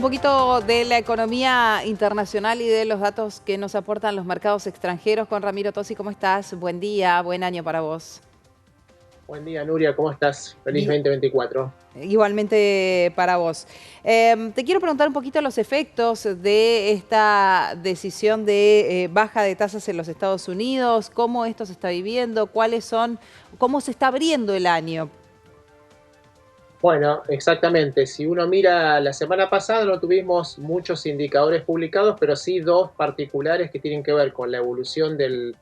poquito de la economía internacional y de los datos que nos aportan los mercados extranjeros con Ramiro Tosi. ¿Cómo estás? Buen día, buen año para vos. Buen día, Nuria, ¿cómo estás? Feliz Bi- 2024. Igualmente para vos. Te quiero preguntar un poquito los efectos de esta decisión de baja de tasas en los Estados Unidos, cómo esto se está viviendo, cómo se está abriendo el año. Bueno, exactamente. Si uno mira la semana pasada no tuvimos muchos indicadores publicados, pero sí dos particulares que tienen que ver con la evolución del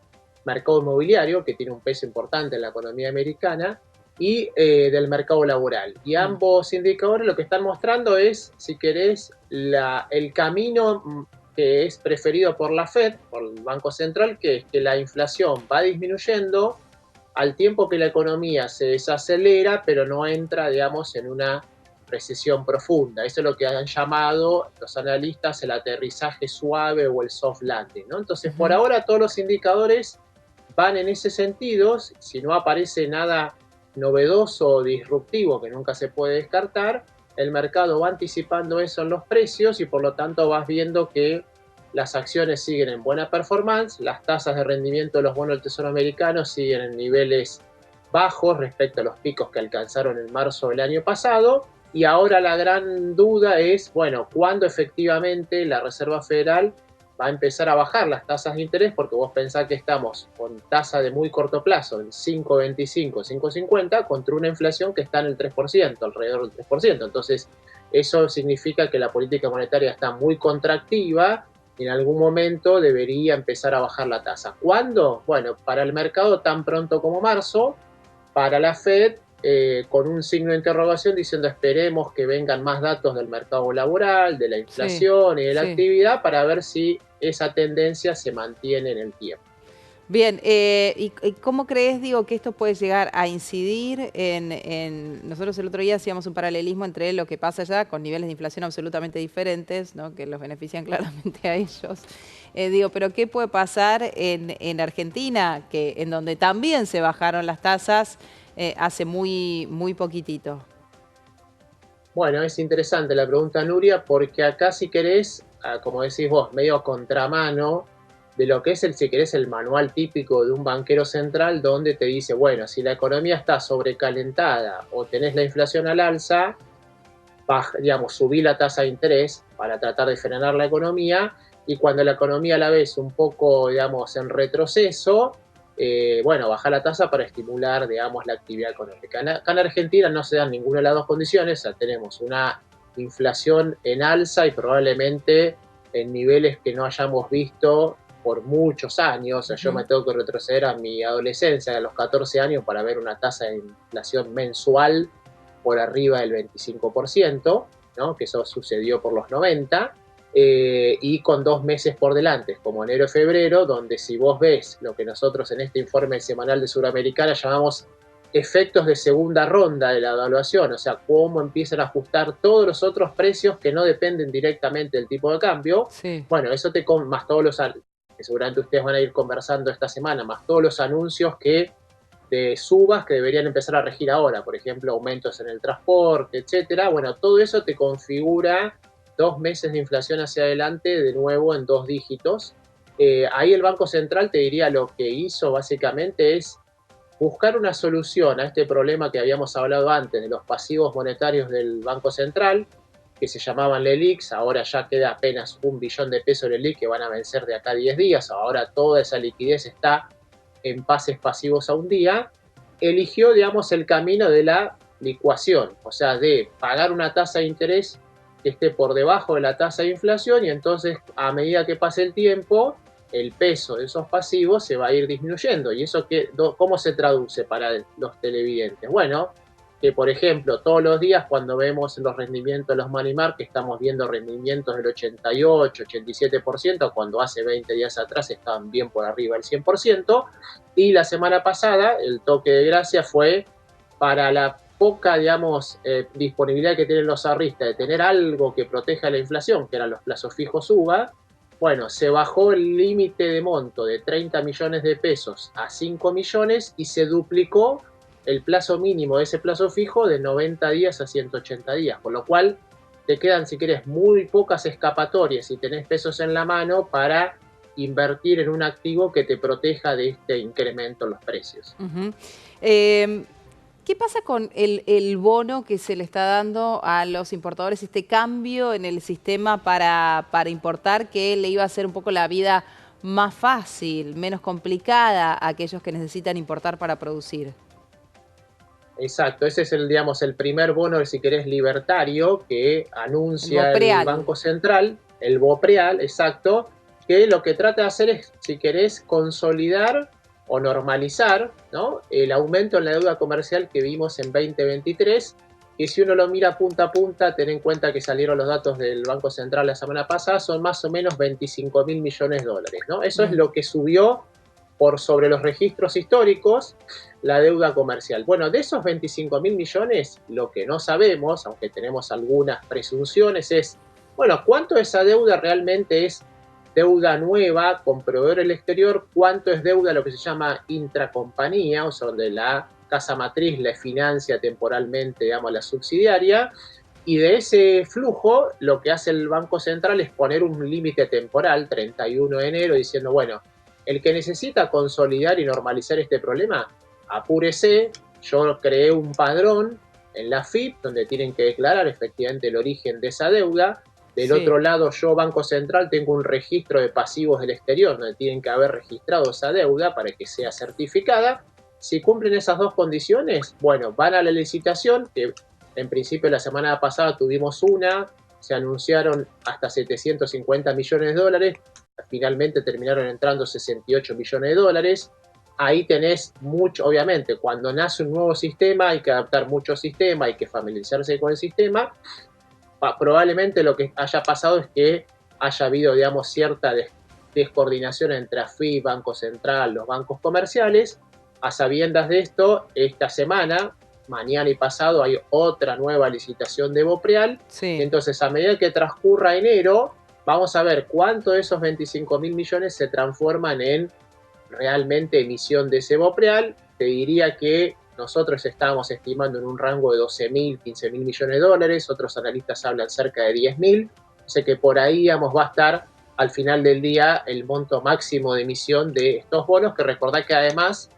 mercado inmobiliario, que tiene un peso importante en la economía americana, y del mercado laboral. Y Mm. ambos indicadores lo que están mostrando es, si querés, el camino que es preferido por la Fed, por el Banco Central, que es que la inflación va disminuyendo al tiempo que la economía se desacelera, pero no entra, digamos, en una recesión profunda. Eso es lo que han llamado los analistas el aterrizaje suave o el soft landing, ¿no? Entonces, por Ujú. ahora todos los indicadores van en ese sentido. Si no aparece nada novedoso o disruptivo que nunca se puede descartar, el mercado va anticipando eso en los precios y por lo tanto vas viendo que las acciones siguen en buena performance, las tasas de rendimiento de los bonos del Tesoro americano siguen en niveles bajos respecto a los picos que alcanzaron en marzo del año pasado, y ahora la gran duda es, bueno, ¿cuándo efectivamente la Reserva Federal va a empezar a bajar las tasas de interés? Porque vos pensás que estamos con tasa de muy corto plazo, en 5,25, 5,50, contra una inflación que está en el 3%, alrededor del 3%. Entonces, eso significa que la política monetaria está muy contractiva y en algún momento debería empezar a bajar la tasa. ¿Cuándo? Bueno, para el mercado tan pronto como marzo, para la Fed con un signo de interrogación diciendo esperemos que vengan más datos del mercado laboral, de la Sí, inflación y de la sí. actividad para ver si esa tendencia se mantiene en el tiempo. Bien, ¿y cómo crees, digo, que esto puede llegar a incidir nosotros el otro día hacíamos un paralelismo entre lo que pasa allá con niveles de inflación absolutamente diferentes, ¿no? Que los benefician claramente a ellos. Digo, pero ¿qué puede pasar en Argentina, en donde también se bajaron las tasas hace muy poquitito? Bueno, es interesante la pregunta, Nuria, porque acá si querés, como decís vos, medio a contramano de lo que es si querés, el manual típico de un banquero central, donde te dice, bueno, si la economía está sobrecalentada o tenés la inflación al alza, digamos, subí la tasa de interés para tratar de frenar la economía, y cuando la economía la ves un poco, digamos, en retroceso, bueno, baja la tasa para estimular, digamos, la actividad económica. Acá en Argentina no se dan ninguna de las dos condiciones, o sea, tenemos una inflación en alza y probablemente en niveles que no hayamos visto por muchos años. O sea, yo Ujú. me tengo que retroceder a mi adolescencia, a los 14 años, para ver una tasa de inflación mensual por arriba del 25%, ¿no? Que eso sucedió por los 90, y con 2 meses por delante, como enero y febrero, donde si vos ves lo que nosotros en este informe semanal de Suramericana llamamos efectos de segunda ronda de la evaluación, o sea, cómo empiezan a ajustar todos los otros precios que no dependen directamente del tipo de cambio. Sí. Bueno, eso más todos los, que seguramente ustedes van a ir conversando esta semana, más todos los anuncios de subas que deberían empezar a regir ahora, por ejemplo, aumentos en el transporte, etcétera. Bueno, todo eso te configura 2 meses de inflación hacia adelante, de nuevo en dos dígitos. Ahí el Banco Central, te diría, lo que hizo básicamente es buscar una solución a este problema que habíamos hablado antes de los pasivos monetarios del Banco Central, que se llamaban LELIQs. Ahora ya queda apenas 1 billón de pesos LELIQ que van a vencer de acá a 10 días. Ahora toda esa liquidez está en pases pasivos a un día. Eligió, digamos, el camino de la licuación, o sea, de pagar una tasa de interés que esté por debajo de la tasa de inflación, y entonces a medida que pase el tiempo, el peso de esos pasivos se va a ir disminuyendo. ¿Y eso cómo se traduce para los televidentes? Bueno, que por ejemplo todos los días cuando vemos los rendimientos de los money market estamos viendo rendimientos del 88, 87%, cuando hace 20 días atrás estaban bien por arriba del 100%, y la semana pasada el toque de gracia fue para la poca, digamos, disponibilidad que tienen los ahorristas de tener algo que proteja la inflación, que eran los plazos fijos UVA. Bueno, se bajó el límite de monto de 30 millones de pesos a 5 millones y se duplicó el plazo mínimo de ese plazo fijo de 90 días a 180 días, con lo cual te quedan, si querés, muy pocas escapatorias si tenés pesos en la mano para invertir en un activo que te proteja de este incremento en los precios. ¿Qué pasa con el bono que se le está dando a los importadores, este cambio en el sistema para importar que le iba a hacer un poco la vida más fácil, menos complicada a aquellos que necesitan importar para producir? Exacto, ese es el, digamos, el primer bono, si querés, libertario que El anuncia el BOPREAL. Banco Central, el BOPREAL, exacto, que lo que trata de hacer es, si querés, consolidar o normalizar, ¿no?, el aumento en la deuda comercial que vimos en 2023, que si uno lo mira punta a punta, ten en cuenta que salieron los datos del Banco Central la semana pasada, son más o menos 25.000 millones de dólares, ¿no? Eso es Mm. lo que subió por sobre los registros históricos la deuda comercial. Bueno, de esos 25.000 millones, lo que no sabemos, aunque tenemos algunas presunciones, es, bueno, ¿cuánto de esa deuda realmente es deuda nueva con proveedor del exterior? ¿Cuánto es deuda lo que se llama intracompañía, o sea, donde la casa matriz le financia temporalmente, digamos, a la subsidiaria? Y de ese flujo, lo que hace el Banco Central es poner un límite temporal, 31 de enero, diciendo, bueno, el que necesita consolidar y normalizar este problema, apúrese. Yo creé un padrón en la FIP donde tienen que declarar efectivamente el origen de esa deuda. Del Sí. otro lado, yo, Banco Central, tengo un registro de pasivos del exterior donde tienen que haber registrado esa deuda para que sea certificada. Si cumplen esas dos condiciones, bueno, van a la licitación, que en principio la semana pasada tuvimos una, se anunciaron hasta 750 millones de dólares, finalmente terminaron entrando 68 millones de dólares. Ahí tenés mucho, obviamente, cuando nace un nuevo sistema hay que adaptar mucho sistema, hay que familiarizarse con el sistema. Probablemente lo que haya pasado es que haya habido, digamos, cierta descoordinación entre AFIP, Banco Central, los bancos comerciales. A sabiendas de esto, esta semana, mañana y pasado, hay otra nueva licitación de BOPREAL. Sí. Entonces, a medida que transcurra enero, vamos a ver cuánto de esos 25.000 millones se transforman en realmente emisión de ese BOPREAL. Te diría que nosotros estábamos estimando en un rango de 12.000, 15.000 millones de dólares, otros analistas hablan cerca de 10.000, o sea que por ahí, digamos, va a estar al final del día el monto máximo de emisión de estos bonos, que recordad que además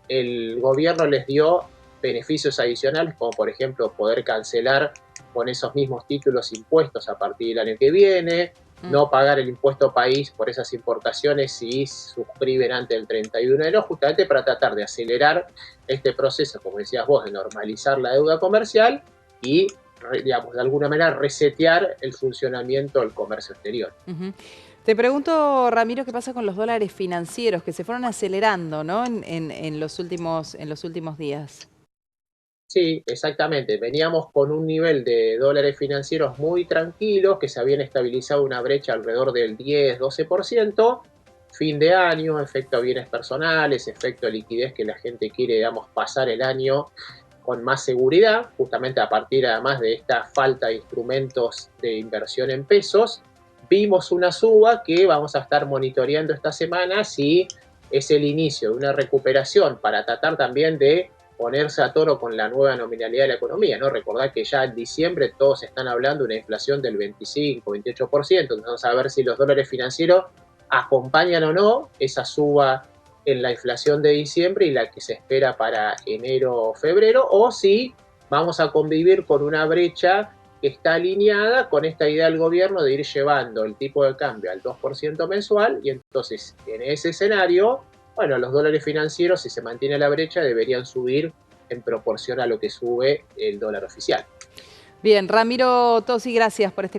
el gobierno les dio beneficios adicionales, como por ejemplo poder cancelar con esos mismos títulos impuestos a partir del año que viene, no pagar el impuesto país por esas importaciones si suscriben antes del 31 de enero, justamente para tratar de acelerar este proceso, como decías vos, de normalizar la deuda comercial y, digamos, de alguna manera resetear el funcionamiento del comercio exterior. Te pregunto, Ramiro, ¿qué pasa con los dólares financieros que se fueron acelerando, ¿no?, en los últimos días? Sí, exactamente. Veníamos con un nivel de dólares financieros muy tranquilos, que se habían estabilizado una brecha alrededor del 10-12%. Fin de año, efecto bienes personales, efecto liquidez, que la gente quiere, digamos, pasar el año con más seguridad, justamente a partir además de esta falta de instrumentos de inversión en pesos. Vimos una suba que vamos a estar monitoreando esta semana si es el inicio de una recuperación para tratar también de ponerse a toro con la nueva nominalidad de la economía, ¿no? Recordad que ya en diciembre todos están hablando de una inflación del 25-28%, entonces vamos a ver si los dólares financieros acompañan o no esa suba en la inflación de diciembre y la que se espera para enero o febrero, o si vamos a convivir con una brecha que está alineada con esta idea del gobierno de ir llevando el tipo de cambio al 2% mensual, y entonces en ese escenario, bueno, los dólares financieros, si se mantiene la brecha, deberían subir en proporción a lo que sube el dólar oficial. Bien, Ramiro Tosi, gracias por este